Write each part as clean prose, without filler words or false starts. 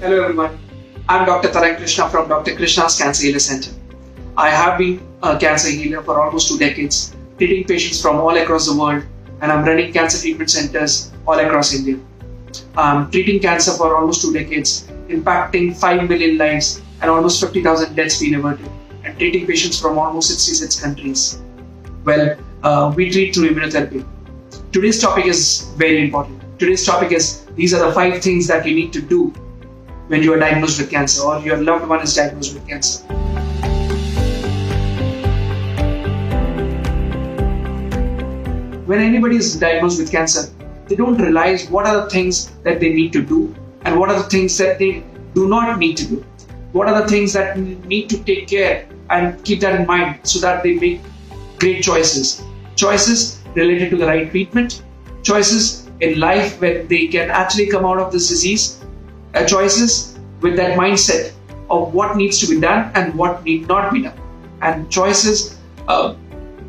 Hello everyone, I'm Dr. Tarang Krishna from Dr. Krishna's Cancer Healer Center. I have been a cancer healer for almost 2 decades, treating patients from all across the world, and I'm running cancer treatment centers all across India. I'm treating cancer for almost 2 decades, impacting 5 million lives and almost 50,000 deaths being averted, and treating patients from almost 66 countries. We treat through immunotherapy. Today's topic is very important. Today's topic is, these are the 5 things that you need to do when you are diagnosed with cancer or your loved one is diagnosed with cancer. When anybody is diagnosed with cancer, they don't realize what are the things that they need to do and what are the things that they do not need to do. What are the things that need to take care and keep that in mind so that they make great choices. Choices related to the right treatment, choices in life where they can actually come out of this disease, choices with that mindset of what needs to be done and what need not be done, and choices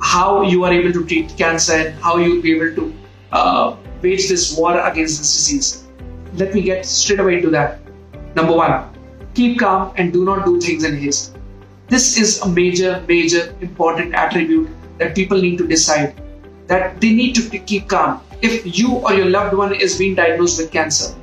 how you are able to treat cancer and how you will be able to wage this war against this disease. Let me get straight away to that. Number 1, keep calm and do not do things in haste. This is a major important attribute that people need to decide, that they need to keep calm. If you or your loved one is being diagnosed with cancer,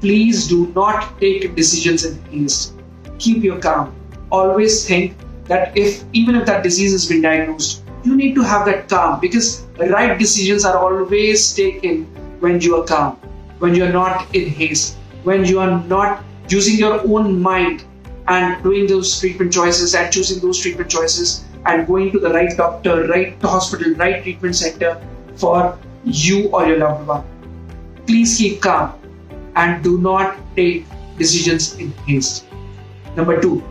please do not take decisions in haste. Keep your calm. Always think that even if that disease has been diagnosed, you need to have that calm, because the right decisions are always taken when you are calm, when you are not in haste, when you are not using your own mind and doing those treatment choices and choosing those treatment choices and going to the right doctor, right hospital, right treatment center for you or your loved one. Please keep calm and do not take decisions in haste. Number 2,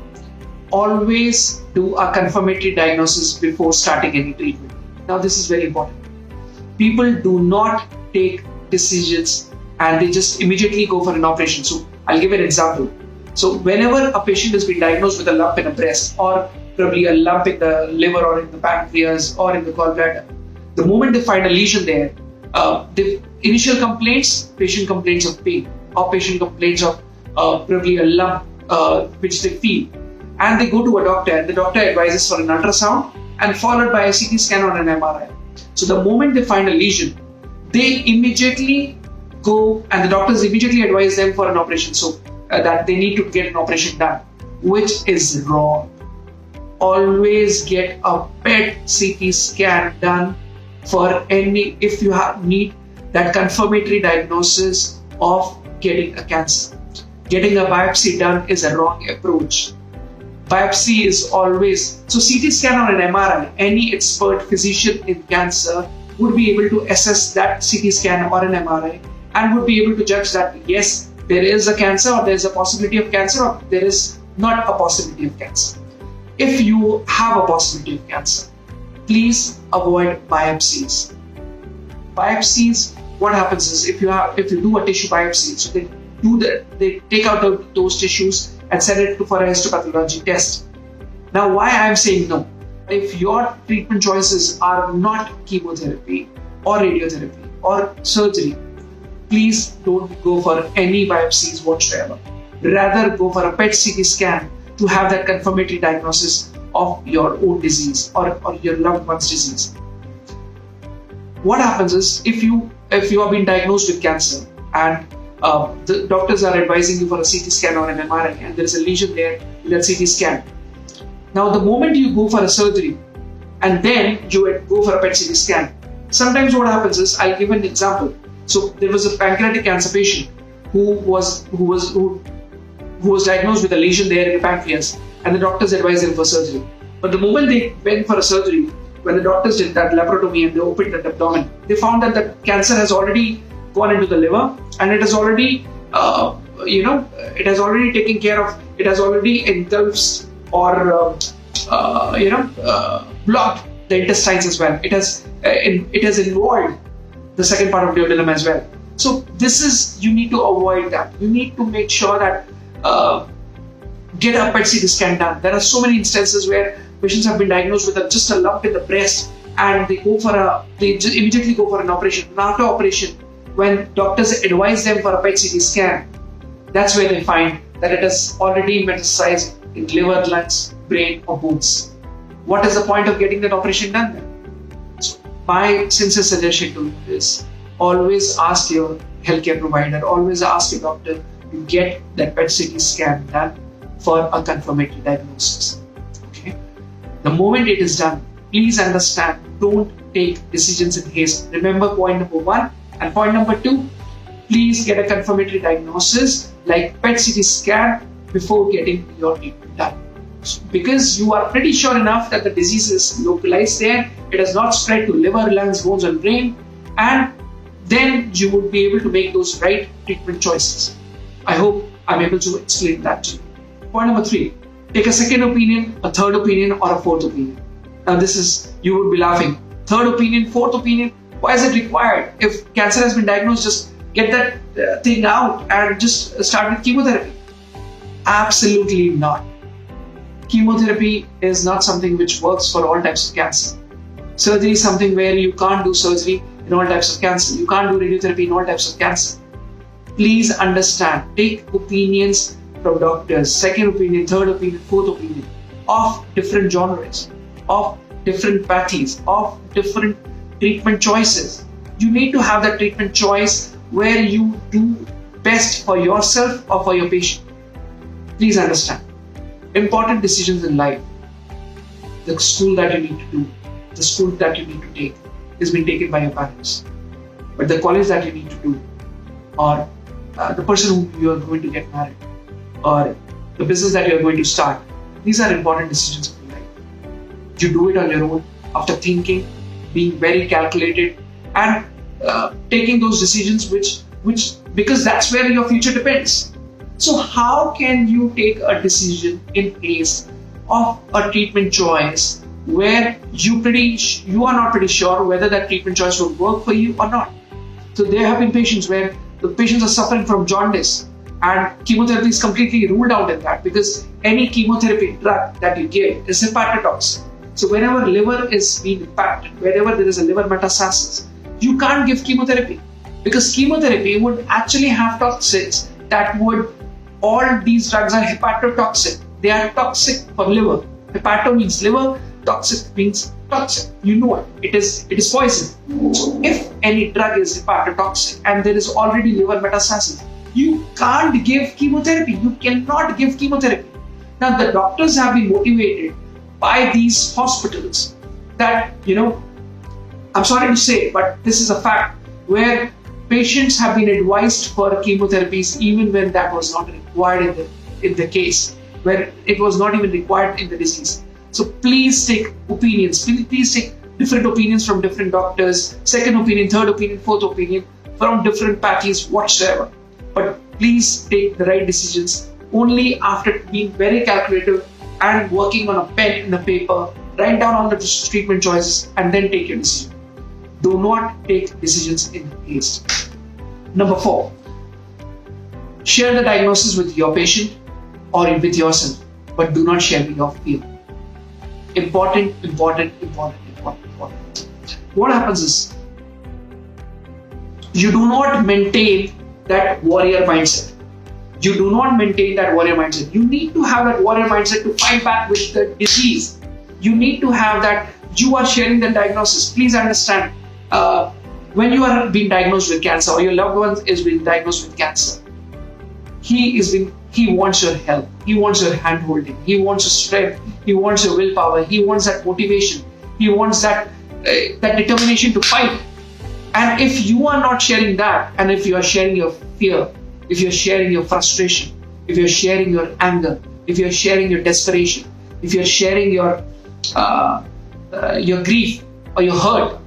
always do a confirmatory diagnosis before starting any treatment. Now this is very important. People do not take decisions and they just immediately go for an operation. So I'll give an example. So whenever a patient has been diagnosed with a lump in a breast, or probably a lump in the liver or in the pancreas or in the gallbladder, the moment they find a lesion there, the initial complaints, patient complains of pain, or patient complains of probably a lump which they feel, and they go to a doctor, and the doctor advises for an ultrasound and followed by a CT scan or an MRI. So the moment they find a lesion, they immediately go, and the doctors immediately advise them for an operation, so that they need to get an operation done, which is wrong. Always get a PET CT scan done for if you need that confirmatory diagnosis of getting a cancer. Getting a biopsy done is a wrong approach. Biopsy is always, so CT scan or an MRI, any expert physician in cancer would be able to assess that CT scan or an MRI and would be able to judge that yes, there is a cancer, or there is a possibility of cancer, or there is not a possibility of cancer. If you have a possibility of cancer, please avoid biopsies. Biopsies, what happens is, if you do a tissue biopsy, so they take out those tissues and send it for a histopathology test. Now, why I am saying no? If your treatment choices are not chemotherapy or radiotherapy or surgery, please don't go for any biopsies whatsoever. Rather, go for a PET CT scan to have that confirmatory diagnosis of your own disease or your loved one's disease. What happens is, if you have been diagnosed with cancer and the doctors are advising you for a CT scan or an MRI, and there is a lesion there in that CT scan. Now, the moment you go for a surgery and then you go for a PET CT scan, sometimes what happens is, I'll give an example. So there was a pancreatic cancer patient who was diagnosed with a lesion there in the pancreas, and the doctors advised him for surgery. But the moment they went for a surgery, when the doctors did that laparotomy and they opened the abdomen, they found that the cancer has already gone into the liver, and it has already, it has already taken care of, it has already engulfed or blocked the intestines as well. It has involved the second part of the duodenum as well. So you need to avoid that. You need to make sure that get a PET CT scan done. There are so many instances where patients have been diagnosed with just a lump in the breast, and they immediately go for an operation. And after operation, when doctors advise them for a PET CT scan, that's where they find that it has already metastasized in liver, lungs, brain, or bones. What is the point of getting that operation done then? So my sincere suggestion to you is always ask your healthcare provider, always ask your doctor to get that PET CT scan done for a confirmatory diagnosis. Okay? The moment it is done, please understand, don't take decisions in haste. Remember point number 1 and point number 2, please get a confirmatory diagnosis like PET CT scan before getting your treatment done. So because you are pretty sure enough that the disease is localized there, it has not spread to liver, lungs, bones and brain, and then you would be able to make those right treatment choices. I hope I'm able to explain that to you. Point number 3, take a second opinion, a third opinion or a fourth opinion. Now this is, you would be laughing. Third opinion, fourth opinion, why is it required? If cancer has been diagnosed, just get that thing out and just start with chemotherapy. Absolutely not. Chemotherapy is not something which works for all types of cancer. Surgery is something where you can't do surgery in all types of cancer. You can't do radiotherapy in all types of cancer. Please understand, take opinions from doctors, second opinion, third opinion, fourth opinion, of different genres, of different pathies, of different treatment choices. You need to have that treatment choice where you do best for yourself or for your patient. Please understand, important decisions in life, the school that you need to do, the school that you need to take is being taken by your parents. But the college that you need to do, or the person who you are going to get married, or the business that you are going to start, these are important decisions of your life. You do it on your own after thinking, being very calculated, and taking those decisions which because that's where your future depends. So how can you take a decision in haste of a treatment choice where you are not pretty sure whether that treatment choice will work for you or not? So there have been patients where the patients are suffering from jaundice and chemotherapy is completely ruled out in that, because any chemotherapy drug that you give is hepatotoxic. So whenever liver is being impacted, wherever there is a liver metastasis, you can't give chemotherapy, because chemotherapy would actually have toxins that would, all these drugs are hepatotoxic. They are toxic for liver. Hepato means liver, toxic means toxic. You know it. It is poison. So if any drug is hepatotoxic and there is already liver metastasis, you can't give chemotherapy. You cannot give chemotherapy. Now the doctors have been motivated by these hospitals that, I'm sorry to say, but this is a fact, where patients have been advised for chemotherapies even when that was not required in the case, where it was not even required in the disease. So please take opinions, please take different opinions from different doctors, second opinion, third opinion, fourth opinion, from different pathies whatsoever. But please take the right decisions only after being very calculative and working on a pen and a paper, write down all the treatment choices and then take your decision. Do not take decisions in haste. Number 4, share the diagnosis with your patient or with yourself, but do not share your fear. Important. What happens is, you do not maintain that warrior mindset. You do not maintain that warrior mindset. You need to have that warrior mindset to fight back with the disease. You need to have that you are sharing the diagnosis. Please understand, when you are being diagnosed with cancer or your loved one is being diagnosed with cancer, he wants your help. He wants your hand holding. He wants your strength. He wants your willpower. He wants that motivation. He wants that determination to fight. And if you are not sharing that, and if you are sharing your fear, if you're sharing your frustration, if you're sharing your anger, if you're sharing your desperation, if you're sharing your grief or your hurt,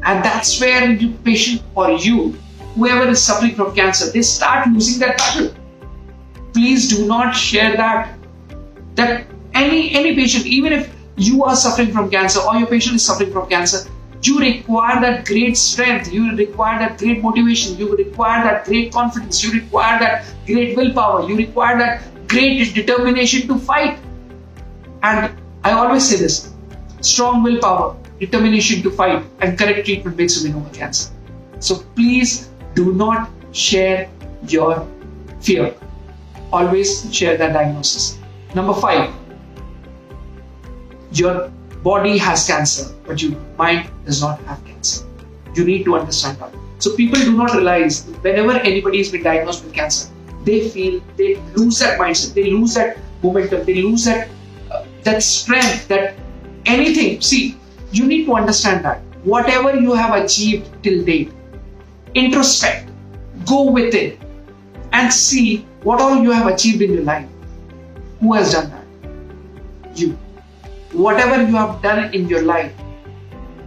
and that's where the patient or you, whoever is suffering from cancer, they start losing that battle. Please do not share that any patient, even if you are suffering from cancer or your patient is suffering from cancer, you require that great strength, you require that great motivation, you require that great confidence, you require that great willpower, you require that great determination to fight. And I always say this, strong willpower, determination to fight, and correct treatment makes you win over cancer. So please do not share your fear. always share that diagnosis. Number 5, your body has cancer, but your mind does not have cancer. You need to understand that. So people do not realize whenever anybody has been diagnosed with cancer, they lose that mindset, they lose that momentum, they lose that strength, that anything. See, you need to understand that whatever you have achieved till date, introspect, go within and see what all you have achieved in your life. Who has done that? You. Whatever you have done in your life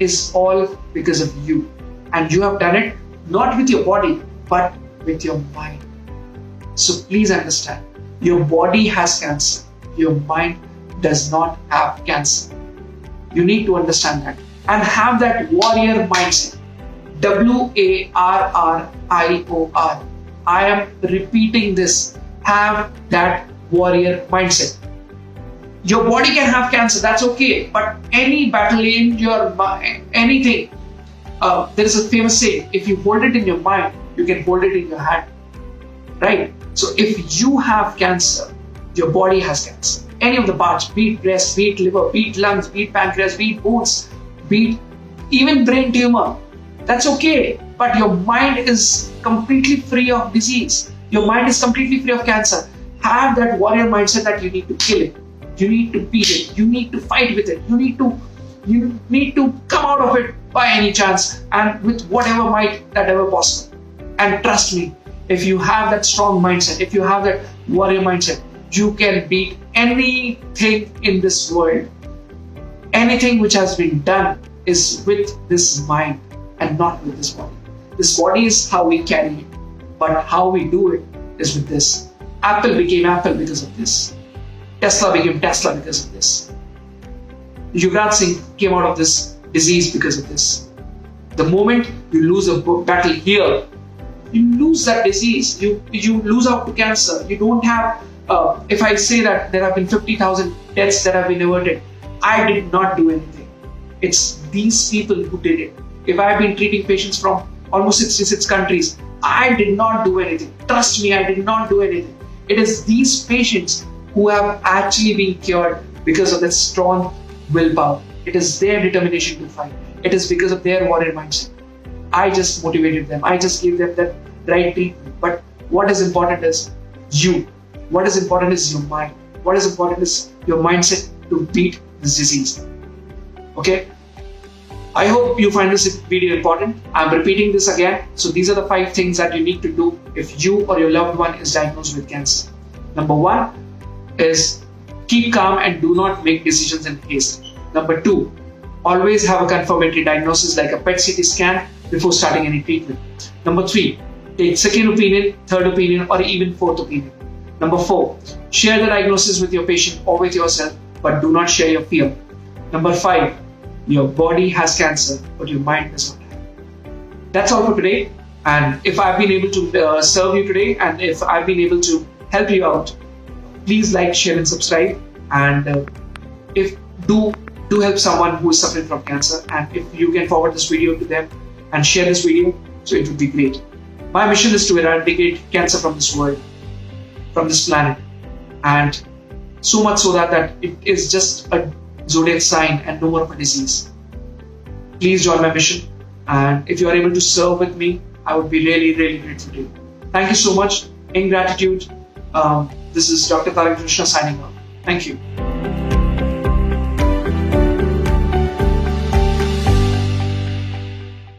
is all because of you. And you have done it not with your body, but with your mind. So please understand, your body has cancer. Your mind does not have cancer. You need to understand that and have that warrior mindset. WARRIOR. I am repeating this. Have that warrior mindset. Your body can have cancer, that's okay. But any battle in your mind, anything, there is a famous saying, if you hold it in your mind, you can hold it in your hand. Right? So if you have cancer, your body has cancer. Any of the parts, be it breast, be it liver, be it lungs, be it pancreas, be it bones, be it even brain tumor, that's okay. But your mind is completely free of disease. Your mind is completely free of cancer. Have that warrior mindset that you need to kill it. You need to beat it. You need to fight with it. You need to come out of it by any chance and with whatever might that ever possible. And trust me, if you have that strong mindset, if you have that warrior mindset, you can beat anything in this world. Anything which has been done is with this mind and not with this body. This body is how we carry it, but how we do it is with this. Apple became Apple because of this. Tesla became Tesla because of this. 𝐂𝐚𝐧𝐜 came out of this disease because of this. The moment you lose a battle here, you lose that disease. You lose out to cancer. You don't have, if I say that there have been 50,000 deaths that have been averted, I did not do anything. It's these people who did it. If I have been treating patients from almost 66 countries, I did not do anything. Trust me, I did not do anything. It is these patients who have actually been cured because of that strong willpower. It is their determination to fight. It is because of their warrior mindset. I just motivated them. I just gave them that right treatment. But what is important is you. What is important is your mind. What is important is your mindset to beat this disease. Okay? I hope you find this video important. I'm repeating this again. So these are the 5 things that you need to do if you or your loved one is diagnosed with cancer. Number 1 is keep calm and do not make decisions in haste. Number 2, always have a confirmatory diagnosis like a PET CT scan before starting any treatment. Number 3, take second opinion, third opinion, or even fourth opinion. Number 4, share the diagnosis with your patient or with yourself, but do not share your fear. Number 5, your body has cancer, but your mind does not have. That's all for today. And if I've been able to serve you today, and if I've been able to help you out, please like, share, and subscribe. And if do help someone who is suffering from cancer, and if you can forward this video to them and share this video, so it would be great. My mission is to eradicate cancer from this world, from this planet, and so much so that it is just a zodiac sign and no more of a disease. Please join my mission, and if you are able to serve with me, I would be really, really grateful to you. Thank you so much. In gratitude, this is Dr. Tarang Krishna signing off. Thank you.